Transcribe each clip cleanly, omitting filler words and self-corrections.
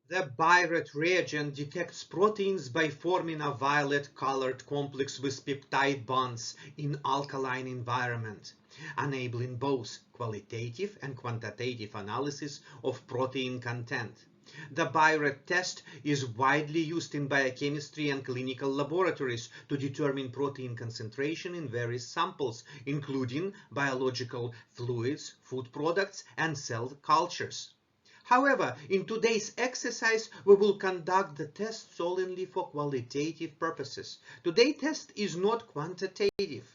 The Biuret reagent detects proteins by forming a violet-colored complex with peptide bonds in alkaline environment, enabling both qualitative and quantitative analysis of protein content. The Biuret test is widely used in biochemistry and clinical laboratories to determine protein concentration in various samples, including biological fluids, food products, and cell cultures. However, in today's exercise, we will conduct the test solely for qualitative purposes. Today's test is not quantitative.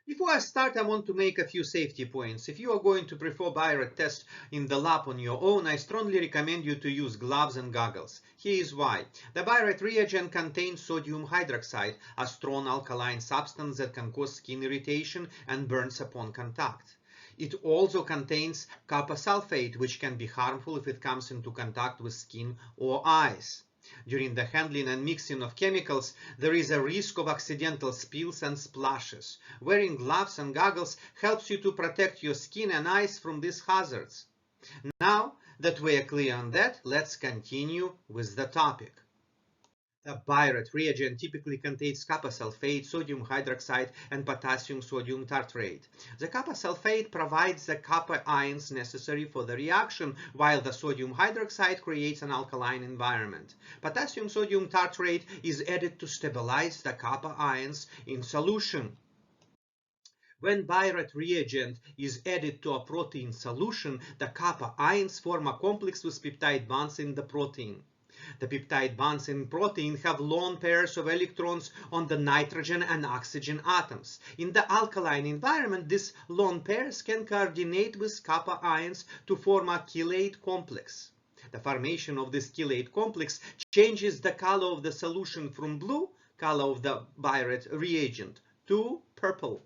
Before I start, I want to make a few safety points. If you are going to perform Biuret test in the lab on your own, I strongly recommend you to use gloves and goggles. Here is why. The Biuret reagent contains sodium hydroxide, a strong alkaline substance that can cause skin irritation and burns upon contact. It also contains copper sulfate, which can be harmful if it comes into contact with skin or eyes. During the handling and mixing of chemicals, there is a risk of accidental spills and splashes. Wearing gloves and goggles helps you to protect your skin and eyes from these hazards. Now that we are clear on that, let's continue with the topic. The Biuret reagent typically contains copper sulfate, sodium hydroxide, and potassium sodium tartrate. The copper sulfate provides the copper ions necessary for the reaction, while the sodium hydroxide creates an alkaline environment. Potassium sodium tartrate is added to stabilize the copper ions in solution. When Biuret reagent is added to a protein solution, the copper ions form a complex with peptide bonds in the protein. The peptide bonds in protein have lone pairs of electrons on the nitrogen and oxygen atoms. In the alkaline environment, these lone pairs can coordinate with copper ions to form a chelate complex. The formation of this chelate complex changes the color of the solution from blue, color of the Biuret reagent, to purple.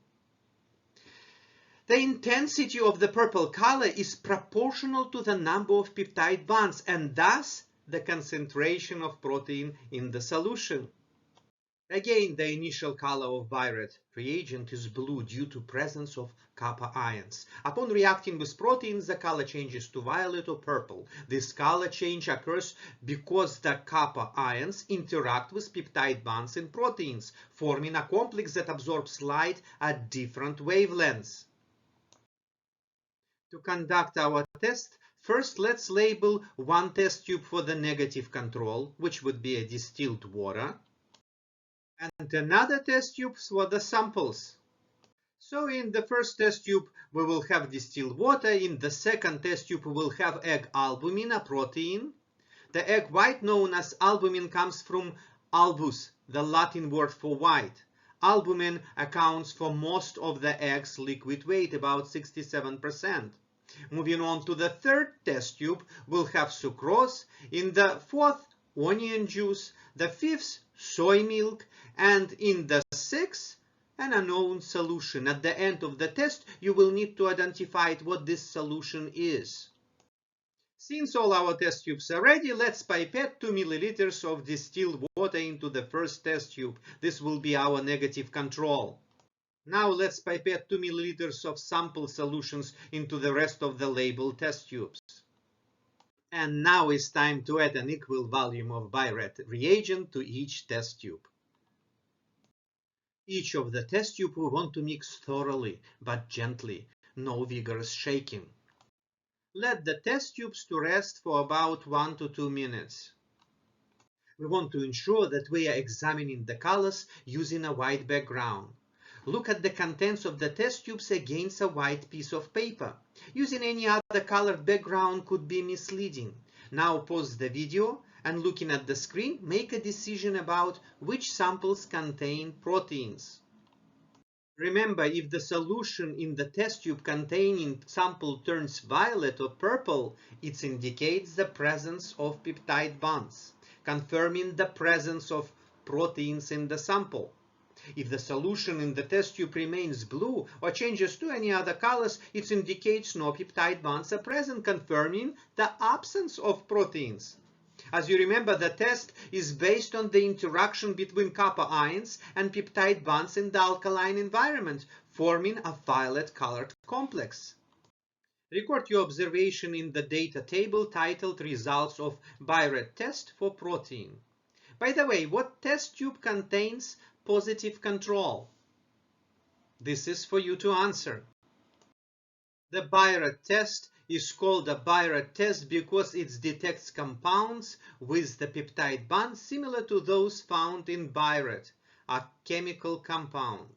The intensity of the purple color is proportional to the number of peptide bonds and thus the concentration of protein in the solution. Again, the initial color of Biuret reagent is blue due to presence of copper ions. Upon reacting with proteins, the color changes to violet or purple. This color change occurs because the copper ions interact with peptide bonds in proteins, forming a complex that absorbs light at different wavelengths. To conduct our test, first let's label one test tube for the negative control, which would be a distilled water, and another test tube for the samples. So in the first test tube we will have distilled water, in the second test tube we will have egg albumin, a protein. The egg white known as albumin comes from albus, the Latin word for white. Albumin accounts for most of the egg's liquid weight, about 67%. Moving on to the third test tube, we'll have sucrose, in the fourth, onion juice, the fifth, soy milk, and in the sixth, an unknown solution. At the end of the test, you will need to identify what this solution is. Since all our test tubes are ready, let's pipette 2 milliliters of distilled water into the first test tube. This will be our negative control. Now let's pipette 2 milliliters of sample solutions into the rest of the labeled test tubes. And now it's time to add an equal volume of Biuret reagent to each test tube. Each of the test tube we want to mix thoroughly, but gently, no vigorous shaking. Let the test tubes to rest for about 1 to 2 minutes. We want to ensure that we are examining the colors using a white background. Look at the contents of the test tubes against a white piece of paper. Using any other colored background could be misleading. Now pause the video and, looking at the screen, make a decision about which samples contain proteins. Remember, if the solution in the test tube containing sample turns violet or purple, it indicates the presence of peptide bonds, confirming the presence of proteins in the sample. If the solution in the test tube remains blue or changes to any other colors, it indicates no peptide bonds are present, confirming the absence of proteins. As you remember, the test is based on the interaction between copper ions and peptide bonds in the alkaline environment, forming a violet-colored complex. Record your observation in the data table titled Results of Biuret Test for Protein. By the way, what test tube contains positive control? This is for you to answer. The Biuret test is called a Biuret test because it detects compounds with the peptide bond similar to those found in biuret, a chemical compound.